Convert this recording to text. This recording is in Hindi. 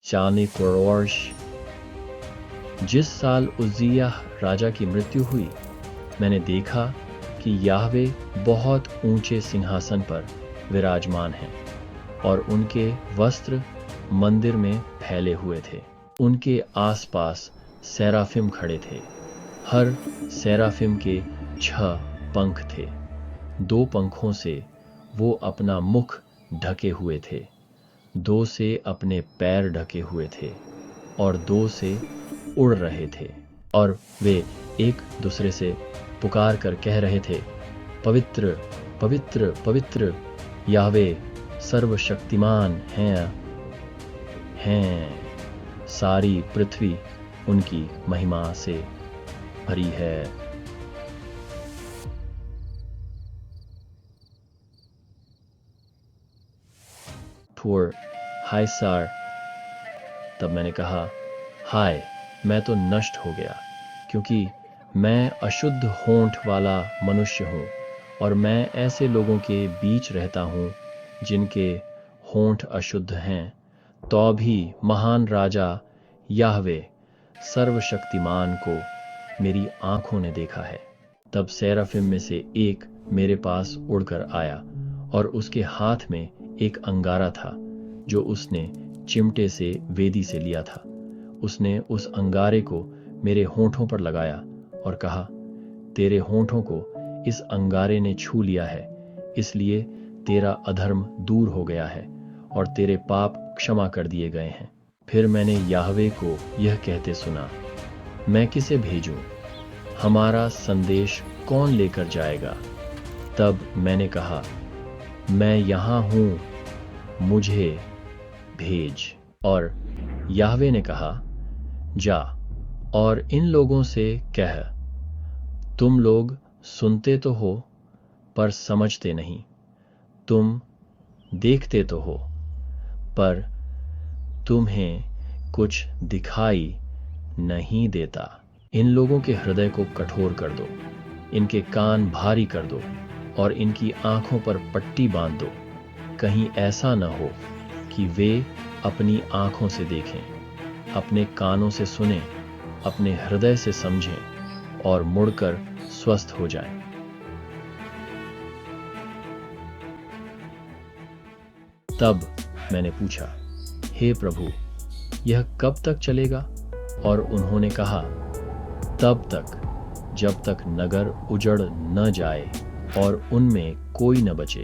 40 वर्ष। जिस साल उज्जियाह राजा की मृत्यु हुई, मैंने देखा कि याहवे बहुत ऊंचे सिंहासन पर विराजमान हैं और उनके वस्त्र मंदिर में फैले हुए थे। उनके आसपास सेराफिम खड़े थे। हर सेराफिम के 6 पंख थे। 2 पंखों से वो अपना मुख ढके हुए थे, 2 से अपने पैर ढके हुए थे और 2 से उड़ रहे थे। और वे एक दूसरे से पुकार कर कह रहे थे, पवित्र पवित्र पवित्र याहवे सर्वशक्तिमान हैं। सारी पृथ्वी उनकी महिमा से भरी है। ठोर, हाय सार। तब मैंने कहा, हाय, मैं तो नष्ट हो गया, क्योंकि मैं अशुद्ध होंठ वाला मनुष्य हूँ और मैं ऐसे लोगों के बीच रहता हूँ जिनके होंठ अशुद्ध हैं। तो भी महान राजा याहवे सर्वशक्तिमान को मेरी आंखों ने देखा है। तब सेराफिम में से एक मेरे पास उड़कर आया और उसके हाथ में एक अंगारा था जो उसने चिमटे से वेदी से लिया था। उसने उस अंगारे को मेरे होंठों पर लगाया और कहा, तेरे होंठों को इस अंगारे ने छू लिया है, इसलिए तेरा अधर्म दूर हो गया है और तेरे पाप क्षमा कर दिए गए हैं। फिर मैंने याहवे को यह कहते सुना, मैं किसे भेजूं? हमारा संदेश कौन लेकर जाएगा? तब मैंने कहा, मैं यहाँ हूँ, मुझे भेज। और याहवे ने कहा, जा और इन लोगों से कह, तुम लोग सुनते तो हो पर समझते नहीं, तुम देखते तो हो पर तुम्हें कुछ दिखाई नहीं देता। इन लोगों के हृदय को कठोर कर दो, इनके कान भारी कर दो और इनकी आंखों पर पट्टी बांध दो, कहीं ऐसा न हो कि वे अपनी आंखों से देखें, अपने कानों से सुनें, अपने हृदय से समझें और मुड़कर स्वस्थ हो जाएं। तब मैंने पूछा, हे प्रभु, यह कब तक चलेगा? और उन्होंने कहा, तब तक जब तक नगर उजड़ न जाए और उनमें कोई न बचे।